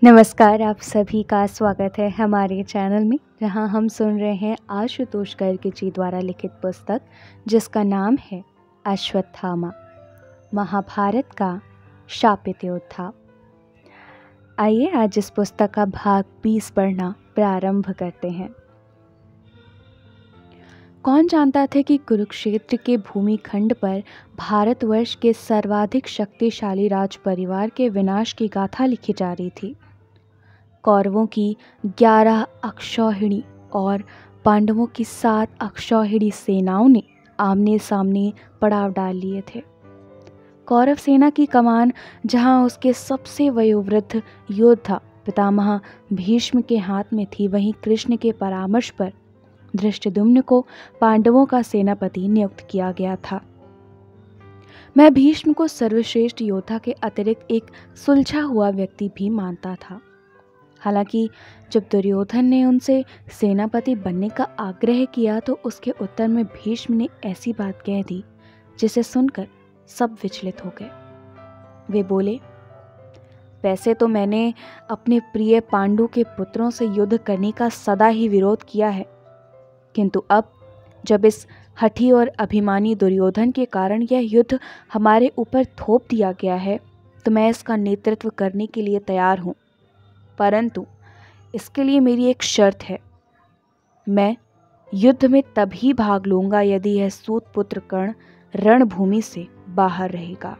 नमस्कार, आप सभी का स्वागत है हमारे चैनल में, जहां हम सुन रहे हैं आशुतोष गर्ग जी द्वारा लिखित पुस्तक जिसका नाम है अश्वत्थामा, महाभारत का शापित योद्धा। आइए आज इस पुस्तक का भाग 20 पढ़ना प्रारंभ करते हैं। कौन जानता था कि कुरुक्षेत्र के भूमिखंड पर भारतवर्ष के सर्वाधिक शक्तिशाली राज परिवार के विनाश की गाथा लिखी जा रही थी। कौरवों की 11 अक्षौहिणी और पांडवों की 7 अक्षौहिणी सेनाओं ने आमने सामने पड़ाव डाल लिए थे। कौरव सेना की कमान जहां उसके सबसे वयोवृद्ध योद्धा पितामह भीष्म के हाथ में थी, वहीं कृष्ण के परामर्श पर धृष्टद्युम्न को पांडवों का सेनापति नियुक्त किया गया था। मैं भीष्म को सर्वश्रेष्ठ योद्धा के अतिरिक्त एक सुलझा हुआ व्यक्ति भी मानता था। हालांकि जब दुर्योधन ने उनसे सेनापति बनने का आग्रह किया तो उसके उत्तर में भीष्म ने ऐसी बात कह दी जिसे सुनकर सब विचलित हो गए। वे बोले, वैसे तो मैंने अपने प्रिय पांडु के पुत्रों से युद्ध करने का सदा ही विरोध किया है, किंतु अब जब इस हठी और अभिमानी दुर्योधन के कारण यह युद्ध हमारे ऊपर थोप दिया गया है तो मैं इसका नेतृत्व करने के लिए तैयार हूँ, परंतु इसके लिए मेरी एक शर्त है। मैं युद्ध में तभी भाग लूंगा यदि यह सूतपुत्र कर्ण रणभूमि से बाहर रहेगा।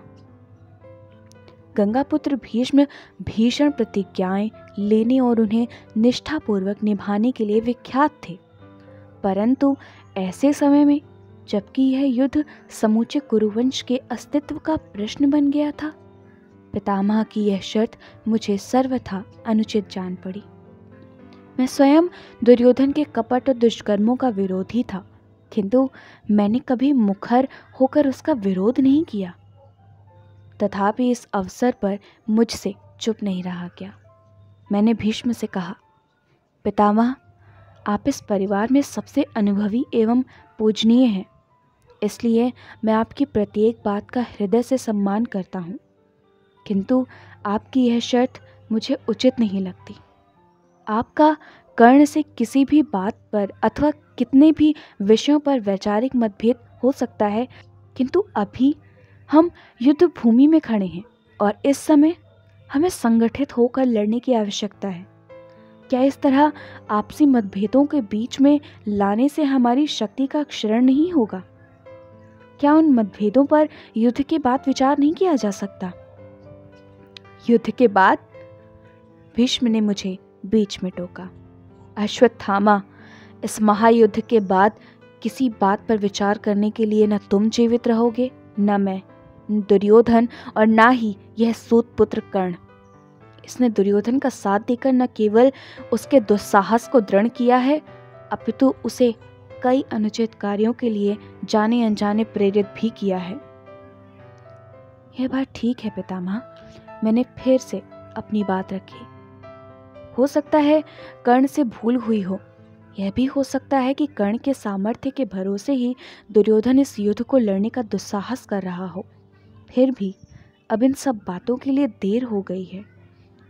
गंगापुत्र भीष्म भीषण प्रतिज्ञाएं लेने और उन्हें निष्ठापूर्वक निभाने के लिए विख्यात थे, परंतु ऐसे समय में जबकि यह युद्ध समूचे कुरुवंश के अस्तित्व का प्रश्न बन गया था, पितामह की यह शर्त मुझे सर्वथा अनुचित जान पड़ी। मैं स्वयं दुर्योधन के कपट और दुष्कर्मों का विरोधी था, किंतु मैंने कभी मुखर होकर उसका विरोध नहीं किया। तथापि इस अवसर पर मुझसे चुप नहीं रहा गया। मैंने भीष्म से कहा, पितामह, आप इस परिवार में सबसे अनुभवी एवं पूजनीय हैं, इसलिए मैं आपकी प्रत्येक बात का हृदय से सम्मान करता हूँ, किंतु आपकी यह शर्त मुझे उचित नहीं लगती। आपका कर्ण से किसी भी बात पर अथवा कितने भी विषयों पर वैचारिक मतभेद हो सकता है, किंतु अभी हम युद्ध भूमि में खड़े हैं और इस समय हमें संगठित होकर लड़ने की आवश्यकता है। क्या इस तरह आपसी मतभेदों के बीच में लाने से हमारी शक्ति का क्षरण नहीं होगा? क्या उन मतभेदों पर युद्ध के बाद विचार नहीं किया जा सकता? युद्ध के बाद? भीष्म ने मुझे बीच में टोका। अश्वत्थामा, इस महायुद्ध के बाद किसी बात पर विचार करने के लिए न तुम जीवित रहोगे, न मैं, न दुर्योधन और ना ही यह सूतपुत्र कर्ण। इसने दुर्योधन का साथ देकर न केवल उसके दुस्साहस को दृढ़ किया है, अपितु उसे कई अनुचित कार्यों के लिए जाने अनजाने प्रेरित भी किया है। यह बात ठीक है पितामह, मैंने फिर से अपनी बात रखी। हो सकता है कर्ण से भूल हुई हो, यह भी हो सकता है कि कर्ण के सामर्थ्य के भरोसे ही दुर्योधन इस युद्ध को लड़ने का दुस्साहस कर रहा हो। फिर भी अब इन सब बातों के लिए देर हो गई है।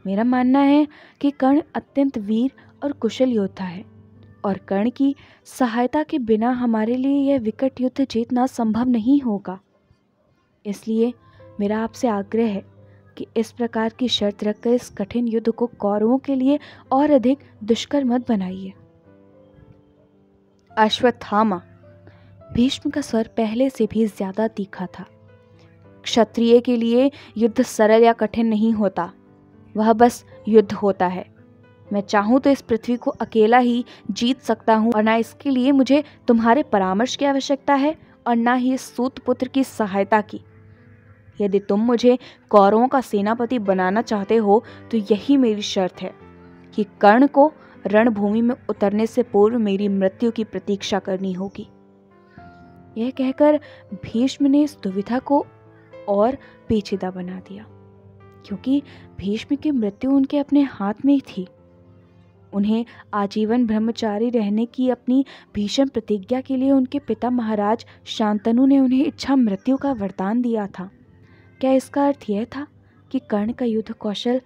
मेरा मानना है कि कर्ण अत्यंत वीर और कुशल योद्धा है और कर्ण की सहायता के बिना हमारे लिए यह विकट युद्ध जीतना संभव नहीं होगा। इसलिए मेरा आपसे आग्रह है कि इस प्रकार की शर्त रखकर इस कठिन युद्ध को कौरवों के लिए और अधिक दुष्कर मत बनाइए। अश्वत्थामा, भीष्म का स्वर पहले से भी ज्यादा तीखा था। क्षत्रिय के लिए युद्ध सरल या कठिन नहीं होता, वह बस युद्ध होता है। मैं चाहूं तो इस पृथ्वी को अकेला ही जीत सकता हूं और ना इसके लिए मुझे तुम्हारे परामर्श की आवश्यकता है और ना ही इस सूतपुत्र की सहायता की। यदि तुम मुझे कौरवों का सेनापति बनाना चाहते हो तो यही मेरी शर्त है कि कर्ण को रणभूमि में उतरने से पूर्व मेरी मृत्यु की प्रतीक्षा करनी होगी। यह कहकर भीष्म ने इस दुविधा को और पेचीदा बना दिया, क्योंकि भीष्म की मृत्यु उनके अपने हाथ में ही थी। उन्हें आजीवन ब्रह्मचारी रहने की अपनी भीषण प्रतिज्ञा के लिए उनके पिता महाराज शांतनु ने उन्हें इच्छा मृत्यु का वरदान दिया था। क्या इसका अर्थ यह था कि कर्ण का युद्ध कौशल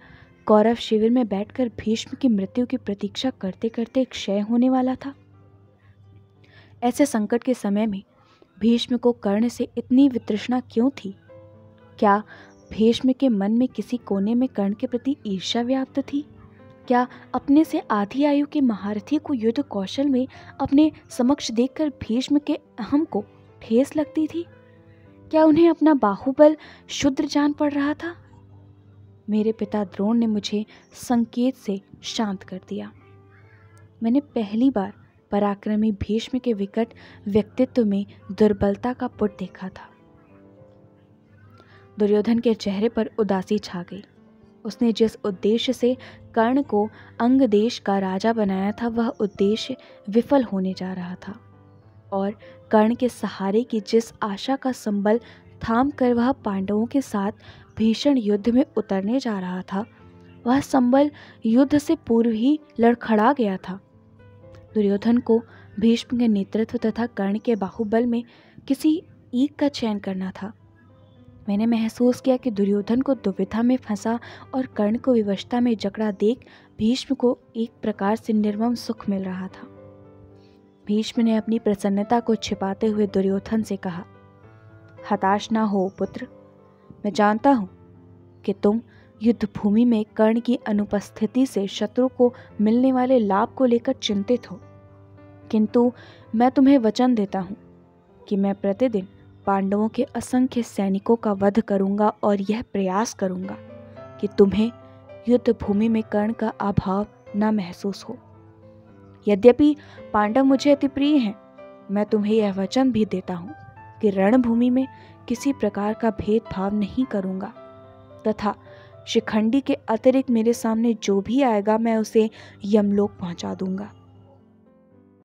कौरव शिविर में बैठकर भीष्म की मृत्यु की प्रतीक्षा करते करते क्षय होने वाला था। ऐसे संकट के समय में भीष्म को कर्ण से इतनी वितृष्णा क्यों थी? क्या भीष्म के मन में किसी कोने में कर्ण के प्रति ईर्ष्या व्याप्त थी? क्या अपने से आधी आयु के महारथी को युद्ध कौशल में अपने समक्ष देखकर भीष्म के अहम को ठेस लगती थी? क्या उन्हें अपना बाहुबल क्षुद्र जान पड़ रहा था? मेरे पिता द्रोण ने मुझे संकेत से शांत कर दिया। मैंने पहली बार पराक्रमी भीष्म के विकट व्यक्तित्व में दुर्बलता का पुट देखा था। दुर्योधन के चेहरे पर उदासी छा गई। उसने जिस उद्देश्य से कर्ण को अंग देश का राजा बनाया था, वह उद्देश्य विफल होने जा रहा था, और कर्ण के सहारे की जिस आशा का संबल थाम कर वह पांडवों के साथ भीषण युद्ध में उतरने जा रहा था, वह संबल युद्ध से पूर्व ही लड़खड़ा गया था। दुर्योधन को भीष्म के नेतृत्व तथा कर्ण के बाहुबल में किसी एक का चयन करना था। मैंने महसूस किया कि दुर्योधन को दुविधा में फंसा और कर्ण को विवशता में जकड़ा देख भीष्म को एक प्रकार से निर्मम सुख मिल रहा था। भीष्म ने अपनी प्रसन्नता को छिपाते हुए दुर्योधन से कहा, हताश ना हो पुत्र, मैं जानता हूँ कि तुम युद्ध भूमि में कर्ण की अनुपस्थिति से शत्रु को मिलने वाले लाभ को लेकर चिंतित हो, किंतु मैं तुम्हें वचन देता हूँ कि मैं प्रतिदिन पांडवों के असंख्य सैनिकों का वध करूंगा और यह प्रयास करूंगा कि तुम्हें युद्ध भूमि में कर्ण का अभाव न महसूस हो। यद्यपि पांडव मुझे अति प्रिय हैं, मैं तुम्हें यह वचन भी देता हूँ कि रणभूमि में किसी प्रकार का भेदभाव नहीं करूंगा तथा शिखंडी के अतिरिक्त मेरे सामने जो भी आएगा मैं उसे यमलोक पहुंचा दूंगा।